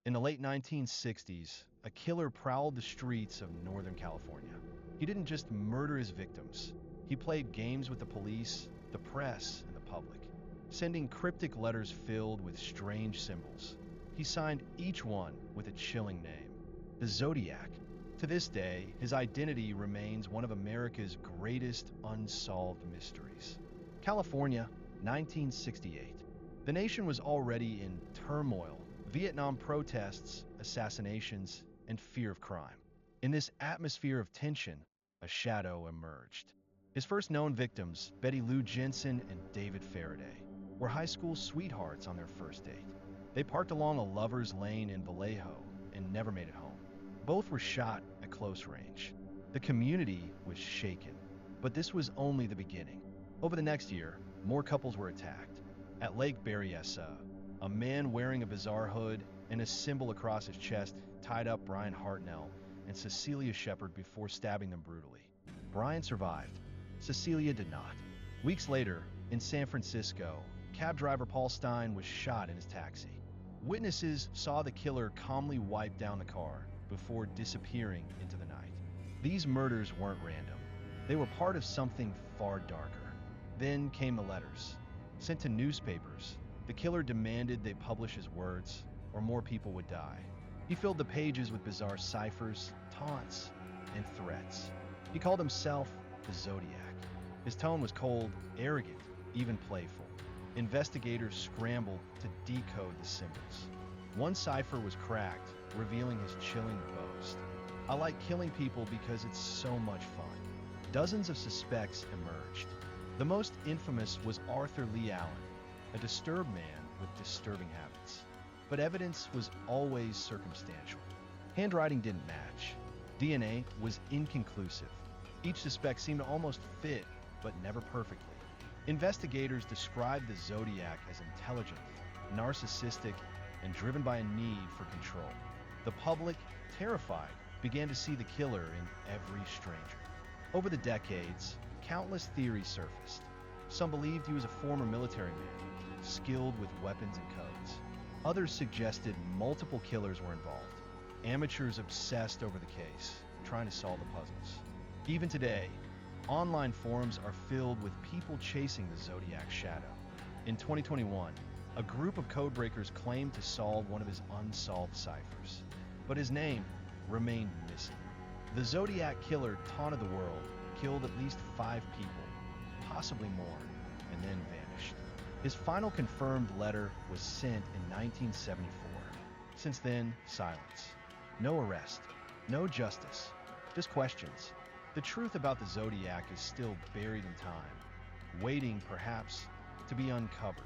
In the late 1960s, a killer prowled the streets of Northern California. He didn't just murder his victims. He played games with the police, the press, and the public, sending cryptic letters filled with strange symbols. He signed each one with a chilling name, the Zodiac. To this day, his identity remains one of America's greatest unsolved mysteries. California, 1968. The nation was already in turmoil. Vietnam protests, assassinations, and fear of crime. In this atmosphere of tension, a shadow emerged. His first known victims, Betty Lou Jensen and David Faraday, were high school sweethearts on their first date. They parked along a lover's lane in Vallejo and never made it home. Both were shot at close range. The community was shaken, but this was only the beginning. Over the next year, more couples were attacked. At Lake Berryessa, a man wearing a bizarre hood and a symbol across his chest tied up Brian Hartnell and Cecilia Shepard before stabbing them brutally. Brian survived. Cecilia did not. Weeks later, in San Francisco, cab driver Paul Stein was shot in his taxi. Witnesses saw the killer calmly wipe down the car before disappearing into the night. These murders weren't random. They were part of something far darker. Then came the letters. Sent to newspapers, the killer demanded they publish his words, or more people would die. He filled the pages with bizarre ciphers, taunts, and threats. He called himself the Zodiac. His tone was cold, arrogant, even playful. Investigators scrambled to decode the symbols. One cipher was cracked, revealing his chilling boast. "I like killing people because it's so much fun." Dozens of suspects emerged. The most infamous was Arthur Leigh Allen, a disturbed man with disturbing habits. But evidence was always circumstantial. Handwriting didn't match. DNA was inconclusive. Each suspect seemed to almost fit, but never perfectly. Investigators described the Zodiac as intelligent, narcissistic, and driven by a need for control. The public, terrified, began to see the killer in every stranger. Over the decades, countless theories surfaced. Some believed he was a former military man, skilled with weapons and codes. Others suggested multiple killers were involved, amateurs obsessed over the case, trying to solve the puzzles. Even today, online forums are filled with people chasing the Zodiac's shadow. In 2021, a group of codebreakers claimed to solve one of his unsolved ciphers, but his name remained missing. The Zodiac Killer taunted the world, killed at least 5 people, possibly more, and then vanished. His final confirmed letter was sent in 1974. Since then, silence. No arrest, no justice, just questions. The truth about the Zodiac is still buried in time, waiting, perhaps, to be uncovered.